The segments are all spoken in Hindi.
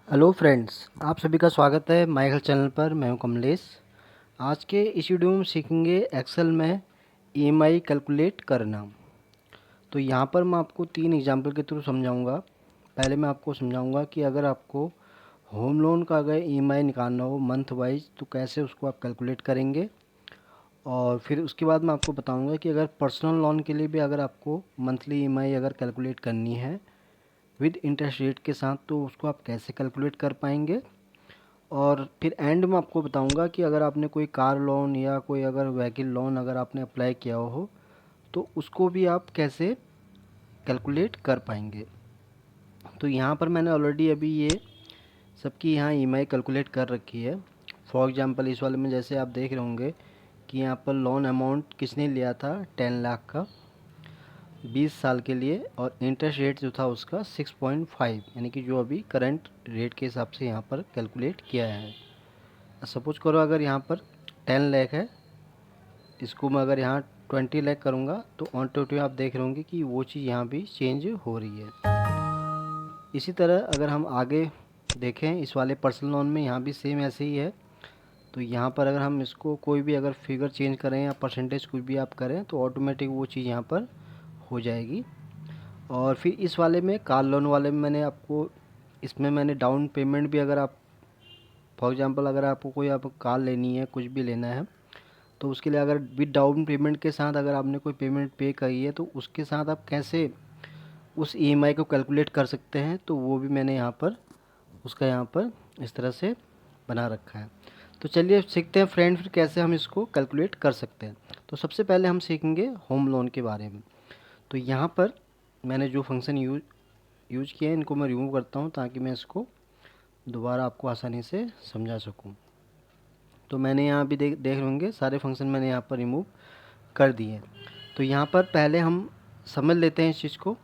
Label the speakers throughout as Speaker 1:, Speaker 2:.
Speaker 1: हेलो फ्रेंड्स, आप सभी का स्वागत है माय हेल्थ चैनल पर। मैं हूं कमलेश। आज के इस वीडियो में सीखेंगे एक्सेल में ईएमआई कैलकुलेट करना। तो यहाँ पर मैं आपको 3 एग्जांपल के थ्रू समझाऊंगा। पहले मैं आपको समझाऊंगा कि अगर आपको होम लोन का अगर ईएमआई निकालना हो मंथ वाइज तो कैसे उसको आप कैलकुलेट करेंगे। और फिर उसके बाद मैं आपको बताऊँगा कि अगर पर्सनल लोन के लिए भी अगर आपको मंथली ईएमआई अगर कैलकुलेट करनी है विद इंटरेस्ट रेट के साथ, तो उसको आप कैसे कैलकुलेट कर पाएंगे। और फिर एंड में आपको बताऊंगा कि अगर आपने कोई कार लोन या कोई अगर व्हीकल लोन अगर आपने अप्लाई किया हो तो उसको भी आप कैसे कैलकुलेट कर पाएंगे। तो यहाँ पर मैंने ऑलरेडी अभी ये सबकी यहाँ ईएमआई कैलकुलेट कर रखी है। फॉर एग्जांपल इस वाले में जैसे आप देख रहे होंगे कि यहाँ पर लोन अमाउंट किसने लिया था 10 लाख का 20 साल के लिए, और इंटरेस्ट रेट जो था उसका 6.5, यानी कि जो अभी करंट रेट के हिसाब से यहाँ पर कैलकुलेट किया है। सपोज करो अगर यहाँ पर 10 लाख है, इसको मैं अगर यहाँ 20 लाख करूँगा तो ऑन टू आप देख रहे होंगे कि वो चीज़ यहाँ भी चेंज हो रही है। इसी तरह अगर हम आगे देखें इस वाले पर्सनल लोन में यहाँ भी सेम ऐसे ही है। तो यहाँ पर अगर हम इसको कोई भी अगर फिगर चेंज करें या परसेंटेज कुछ भी आप करें तो ऑटोमेटिक वो चीज़ यहाँ पर हो जाएगी। और फिर इस वाले में कार लोन वाले में मैंने आपको इसमें मैंने डाउन पेमेंट भी, अगर आप फॉर एग्जांपल अगर आपको कोई आप कार लेनी है कुछ भी लेना है तो उसके लिए अगर विद डाउन पेमेंट के साथ अगर आपने कोई पेमेंट पे करी है तो उसके साथ आप कैसे उस ईएमआई को कैलकुलेट कर सकते हैं, तो वो भी मैंने यहाँ पर उसका यहाँ पर इस तरह से बना रखा है। तो चलिए सीखते हैं फ्रेंड फिर कैसे हम इसको कैलकुलेट कर सकते हैं। तो सबसे पहले हम सीखेंगे होम लोन के बारे में। तो यहाँ पर मैंने जो फंक्शन यूज किए हैं इनको मैं रिमूव करता हूँ ताकि मैं इसको दोबारा आपको आसानी से समझा सकूँ। तो मैंने यहाँ भी देख होंगे सारे फंक्शन मैंने यहाँ पर रिमूव कर दिए। तो यहाँ पर पहले हम समझ लेते हैं इस चीज़ को,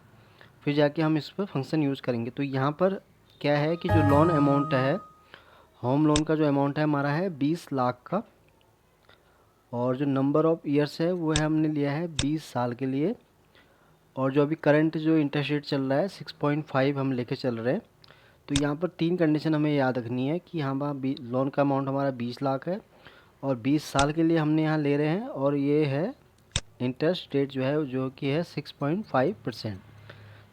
Speaker 1: फिर जाके हम इस पर फंक्शन यूज़ करेंगे। तो यहाँ पर क्या है कि जो लोन अमाउंट है, होम लोन का जो अमाउंट है हमारा है 20 लाख का, और जो नंबर ऑफ़ ईयर्स है वो है हमने लिया है 20 साल के लिए, और जो अभी करंट जो इंटरेस्ट रेट चल रहा है 6.5 हम लेके चल रहे हैं। तो यहाँ पर 3 कंडीशन हमें याद रखनी है कि हाँ लोन का अमाउंट हमारा 20 लाख है और 20 साल के लिए हमने यहाँ ले रहे हैं, और ये है इंटरेस्ट रेट जो है जो कि है 6.5%।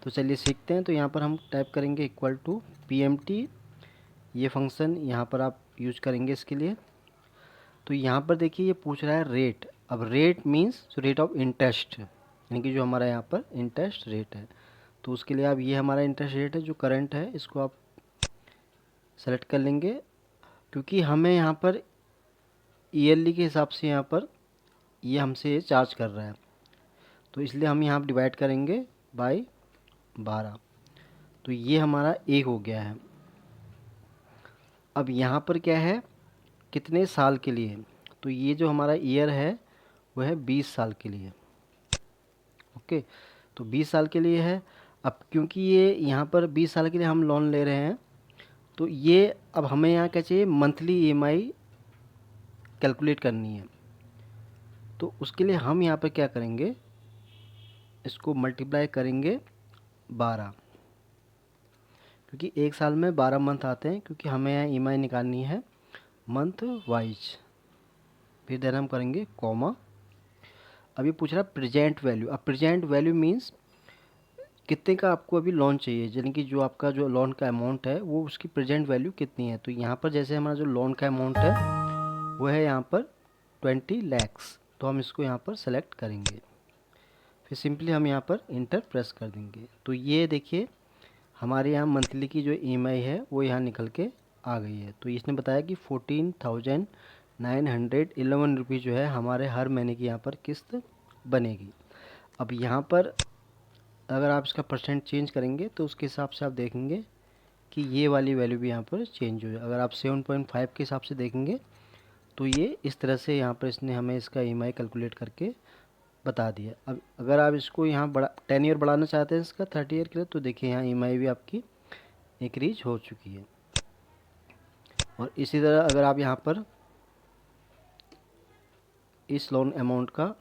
Speaker 1: तो चलिए सीखते हैं। तो यहाँ पर हम टाइप करेंगे इक्वल टू PMT, ये फंक्शन यहाँ पर आप यूज करेंगे इसके लिए। तो यहाँ पर देखिए ये पूछ रहा है रेट। अब रेट मीन्स जो रेट ऑफ इंटरेस्ट, यानी कि जो हमारा यहाँ पर इंटरेस्ट रेट है, तो उसके लिए आप ये हमारा इंटरेस्ट रेट है जो करंट है इसको आप सेलेक्ट कर लेंगे, क्योंकि हमें यहाँ पर ईयरली के हिसाब से यहाँ पर ये हमसे ये चार्ज कर रहा है, तो इसलिए हम यहाँ डिवाइड करेंगे बाय 12। तो ये हमारा एक हो गया है। अब यहाँ पर क्या है कितने साल के लिए, तो ये जो हमारा ईयर है वह है 20 साल के लिए। ओके, तो 20 साल के लिए है। अब क्योंकि ये यहाँ पर 20 साल के लिए हम लोन ले रहे हैं, तो ये अब हमें यहाँ क्या चाहिए, मंथली ईएमआई कैलकुलेट करनी है। तो उसके लिए हम यहाँ पर क्या करेंगे, इसको मल्टीप्लाई करेंगे 12, क्योंकि एक साल में 12 मंथ आते हैं, क्योंकि हमें यहाँ ईएमआई निकालनी है मंथ वाइज। फिर देन हम करेंगे कॉमा। अब ये पूछ रहा है प्रेजेंट वैल्यू। अब प्रेजेंट वैल्यू मीन्स कितने का आपको अभी लोन चाहिए, यानी कि जो आपका जो लोन का अमाउंट है वो उसकी प्रेजेंट वैल्यू कितनी है। तो यहाँ पर जैसे हमारा जो लोन का अमाउंट है वो है यहाँ पर 20 लैक्स, तो हम इसको यहाँ पर सेलेक्ट करेंगे, फिर सिंपली हम यहाँ पर इंटर प्रेस कर देंगे। तो ये देखिए हमारे यहाँ मंथली की जो ईएमआई है वो यहाँ निकल के आ गई है। तो इसने बताया कि 14,911 रुपये जो है हमारे हर महीने की यहाँ पर किस्त बनेगी। अब यहाँ पर अगर आप इसका परसेंट चेंज करेंगे तो उसके हिसाब से आप देखेंगे कि ये वाली वैल्यू भी यहाँ पर चेंज हो जाए। अगर आप 7.5 के हिसाब से देखेंगे तो ये इस तरह से यहाँ पर इसने हमें इसका ईएमआई कैलकुलेट करके बता दिया। अब अगर आप इसको यहाँ बड़ा 10 ईयर बढ़ाना चाहते हैं इसका 30 ईयर के लिए, तो देखिए यहाँ ईएमआई भी आपकी इंक्रीज हो चुकी है। और इसी तरह अगर आप यहाँ पर इस लोन अमाउंट का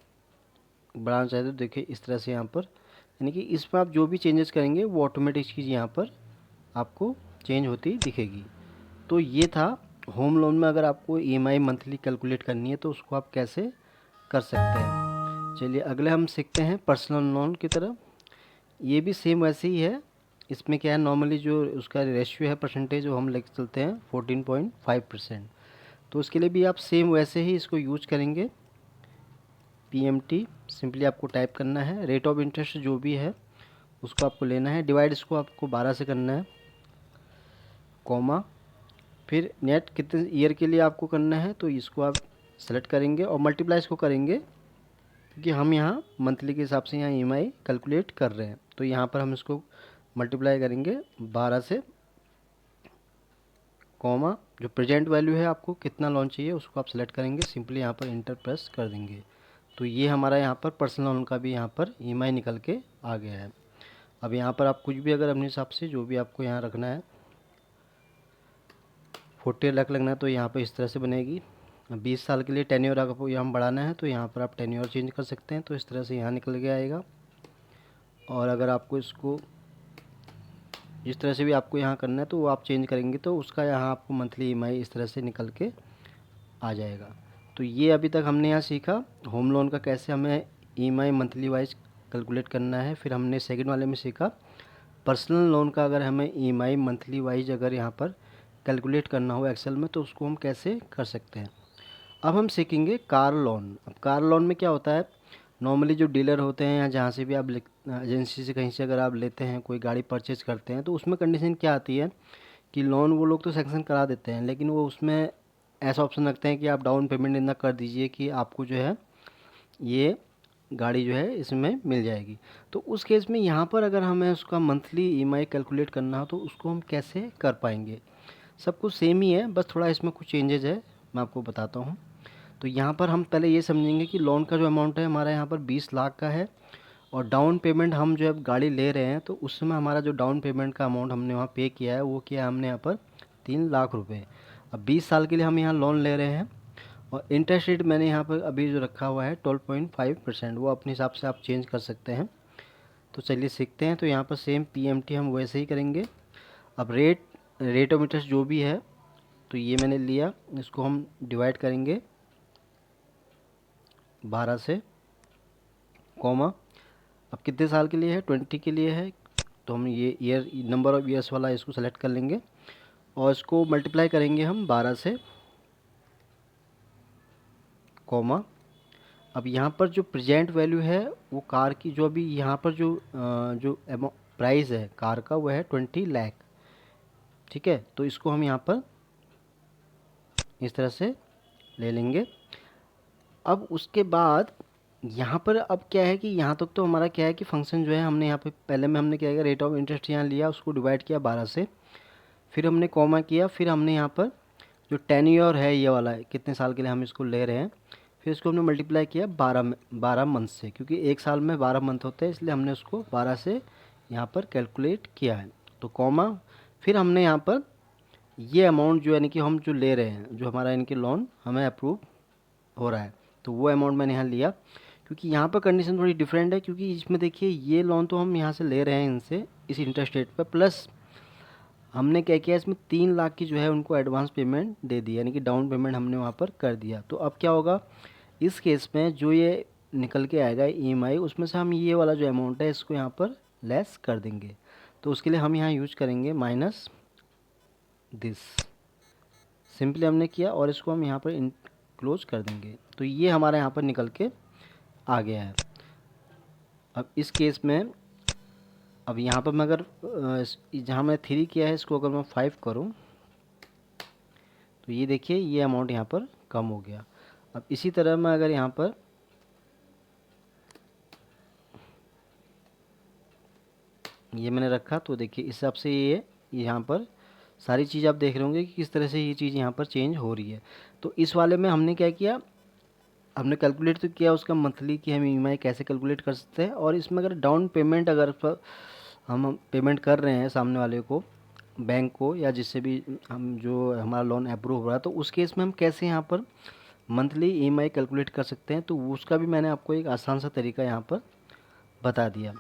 Speaker 1: बढ़ाना चाहते हो तो देखिए इस तरह से यहाँ पर, यानी कि इसमें आप जो भी चेंजेस करेंगे वो ऑटोमेटिक चीज़ यहाँ पर आपको चेंज होती दिखेगी। तो ये था होम लोन में अगर आपको ईएमआई मंथली कैलकुलेट करनी है तो उसको आप कैसे कर सकते हैं। चलिए अगले हम सीखते हैं पर्सनल लोन की तरफ। ये भी सेम वैसे ही है। इसमें क्या है, नॉर्मली जो उसका रेशियो है परसेंटेज, वो हम लेके चलते हैं 14.5%। तो उसके लिए भी आप सेम वैसे ही इसको यूज करेंगे। PMT सिंपली आपको टाइप करना है, रेट ऑफ इंटरेस्ट जो भी है उसको आपको लेना है, डिवाइड इसको आपको 12 से करना है, कॉमा, फिर नेट कितने ईयर के लिए आपको करना है तो इसको आप सेलेक्ट करेंगे और मल्टीप्लाई इसको करेंगे, क्योंकि हम यहाँ मंथली के हिसाब से यहाँ EMI कैलकुलेट कर रहे हैं। तो यहाँ पर हम इसको मल्टीप्लाई करेंगे 12 से, कॉमा, जो प्रेजेंट वैल्यू है आपको कितना लोन चाहिए उसको आप सेलेक्ट करेंगे, सिंपली यहाँ पर इंटर प्रेस कर देंगे। तो ये हमारा यहाँ पर पर्सनल लोन का भी यहाँ पर EMI निकल के आ गया है। अब यहाँ पर आप कुछ भी अगर अपने हिसाब से जो भी आपको यहाँ रखना है, 40 लाख लगना है तो यहाँ पर इस तरह से बनेगी। 20 साल के लिए टेन्योर आपको यहाँ बढ़ाना है तो यहाँ पर आप टेन्योर चेंज कर सकते हैं, तो इस तरह से यहाँ निकल के आएगा। और अगर आपको इसको जिस तरह से भी आपको यहाँ करना है तो वो आप चेंज करेंगे तो उसका यहाँ आपको मंथली EMI इस तरह से निकल के आ जाएगा। तो ये अभी तक हमने यहाँ सीखा होम लोन का कैसे हमें EMI मंथली वाइज कैलकुलेट करना है। फिर हमने सेकंड वाले में सीखा पर्सनल लोन का अगर हमें EMI मंथली वाइज अगर यहाँ पर कैलकुलेट करना हो एक्सेल में तो उसको हम कैसे कर सकते हैं। अब हम सीखेंगे कार लोन। अब कार लोन में क्या होता है, नॉर्मली जो डीलर होते हैं या जहाँ से भी आप एजेंसी से कहीं से अगर आप लेते हैं कोई गाड़ी परचेज करते हैं तो उसमें कंडीशन क्या आती है कि लोन वो लोग तो सैंक्शन करा देते हैं, लेकिन वो उसमें ऐसा ऑप्शन रखते हैं कि आप डाउन पेमेंट इतना कर दीजिए कि आपको जो है ये गाड़ी जो है इसमें मिल जाएगी। तो उस केस में यहाँ पर अगर हमें उसका मंथली EMI कैलकुलेट करना हो तो उसको हम कैसे कर पाएंगे। सब कुछ सेम ही है, बस थोड़ा इसमें कुछ चेंजेज है, मैं आपको बताता हूँ। तो यहाँ पर हम पहले ये समझेंगे कि लोन का जो अमाउंट है हमारा यहाँ पर 20 लाख का है, और डाउन पेमेंट हम जो अब गाड़ी ले रहे हैं तो उस समय हमारा जो डाउन पेमेंट का अमाउंट हमने वहाँ पे किया है वो किया है हमने यहाँ पर 3 लाख रुपए। अब 20 साल के लिए हम यहाँ लोन ले रहे हैं, और इंटरेस्ट रेट मैंने यहाँ पर अभी जो रखा हुआ है 12.5%, वो अपने हिसाब से आप चेंज कर सकते हैं। तो चलिए सीखते हैं। तो यहाँ पर सेम PMT हम वैसे ही करेंगे। अब रेट ऑफ इंटरेस्ट जो भी है तो ये मैंने लिया, इसको हम डिवाइड करेंगे 12 से, कॉमा, अब कितने साल के लिए है, 20 के लिए है तो हम ये ईयर नंबर ऑफ ईयर्स वाला इसको सेलेक्ट कर लेंगे और इसको मल्टीप्लाई करेंगे हम 12 से, कॉमा। अब यहाँ पर जो प्रेजेंट वैल्यू है वो कार की जो अभी यहाँ पर जो प्राइस है कार का वो है 20 लाख, ठीक है। तो इसको हम यहाँ पर इस तरह से ले लेंगे। अब उसके बाद यहाँ पर अब क्या है कि यहाँ तक तो हमारा क्या है कि फंक्शन जो है हमने यहाँ पे पहले में हमने क्या किया, रेट ऑफ इंटरेस्ट यहाँ लिया, उसको डिवाइड किया 12 से, फिर हमने कॉमा किया, फिर हमने यहाँ पर जो 10 ईयर है ये वाला है कितने साल के लिए हम इसको ले रहे हैं, फिर इसको हमने मल्टीप्लाई किया 12 मंथ से, क्योंकि एक साल में 12 मंथ होते हैं इसलिए हमने उसको 12 से यहाँ पर कैलकुलेट किया है। तो कॉमा, फिर हमने यहाँ पर ये अमाउंट जो यानी कि हम जो ले रहे हैं, जो हमारा इनके लोन हमें अप्रूव हो रहा है, तो वो अमाउंट मैंने यहाँ लिया, क्योंकि यहाँ पर कंडीशन थोड़ी डिफरेंट है, क्योंकि इसमें देखिए ये लोन तो हम यहाँ से ले रहे हैं इनसे इस इंटरेस्ट रेट पर, प्लस हमने क्या किया इसमें 3 लाख की जो है उनको एडवांस पेमेंट दे दी, यानी कि डाउन पेमेंट हमने वहाँ पर कर दिया। तो अब क्या होगा इस केस में, जो ये निकल के आएगा EMI, उसमें से हम ये वाला जो अमाउंट है इसको यहाँ पर लेस कर देंगे। तो उसके लिए हम यहाँ यूज करेंगे माइनस दिस, सिंपली हमने किया और इसको हम यहाँ पर क्लोज कर देंगे। तो ये हमारा यहाँ पर निकल के आ गया है। अब इस केस में अब यहाँ पर मैं अगर जहाँ मैं 3 किया है इसको अगर मैं 5 करूँ तो ये देखिए ये अमाउंट यहाँ पर कम हो गया। अब इसी तरह मैं अगर यहाँ पर ये मैंने रखा तो देखिए इस हिसाब से ये यहाँ पर सारी चीज़ आप देख रहे होंगे कि किस तरह से ये चीज़ यहाँ पर चेंज हो रही है। तो इस वाले में हमने क्या किया, हमने कैलकुलेट तो किया उसका मंथली कि हम EMI कैसे कैलकुलेट कर सकते हैं, और इसमें अगर डाउन पेमेंट अगर हम पेमेंट कर रहे हैं सामने वाले को, बैंक को, या जिससे भी हम जो हमारा लोन अप्रूव हो रहा है, तो उस केस में हम कैसे यहाँ पर मंथली EMI कैलकुलेट कर सकते हैं, तो उसका भी मैंने आपको एक आसान सा तरीका यहाँ पर बता दिया।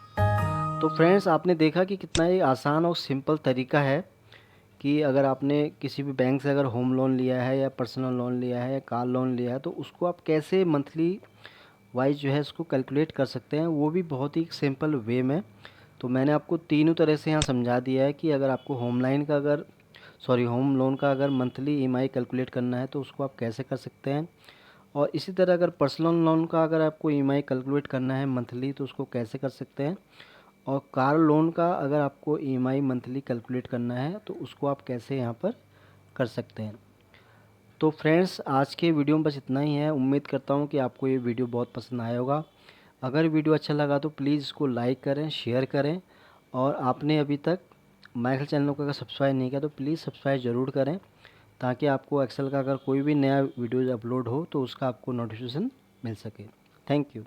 Speaker 1: तो फ्रेंड्स आपने देखा कि कितना ये आसान और सिंपल तरीका है कि अगर आपने किसी भी बैंक से अगर होम लोन लिया है या पर्सनल लोन लिया है या कार लोन लिया है, तो उसको आप कैसे मंथली वाइज जो है इसको कैलकुलेट कर सकते हैं, वो भी बहुत ही सिंपल वे में। तो मैंने आपको तीनों तरह से यहाँ समझा दिया है कि अगर आपको होम लोन का अगर मंथली ईएमआई कैलकुलेट करना है तो उसको आप कैसे कर सकते हैं, और इसी तरह अगर पर्सनल लोन का अगर आपको ईएमआई कैलकुलेट करना है मंथली तो उसको कैसे कर सकते हैं, और कार लोन का अगर आपको ईएमआई मंथली कैलकुलेट करना है तो उसको आप कैसे यहाँ पर कर सकते हैं। तो फ्रेंड्स, आज के वीडियो में बस इतना ही है। उम्मीद करता हूँ कि आपको ये वीडियो बहुत पसंद आया होगा। अगर वीडियो अच्छा लगा तो प्लीज़ इसको लाइक करें, शेयर करें, और आपने अभी तक माइकल चैनल को अगर सब्सक्राइब नहीं किया तो प्लीज़ सब्सक्राइब ज़रूर करें, ताकि आपको एक्सेल का अगर कोई भी नया वीडियो अपलोड हो तो उसका आपको नोटिफिकेशन मिल सके। Thank you.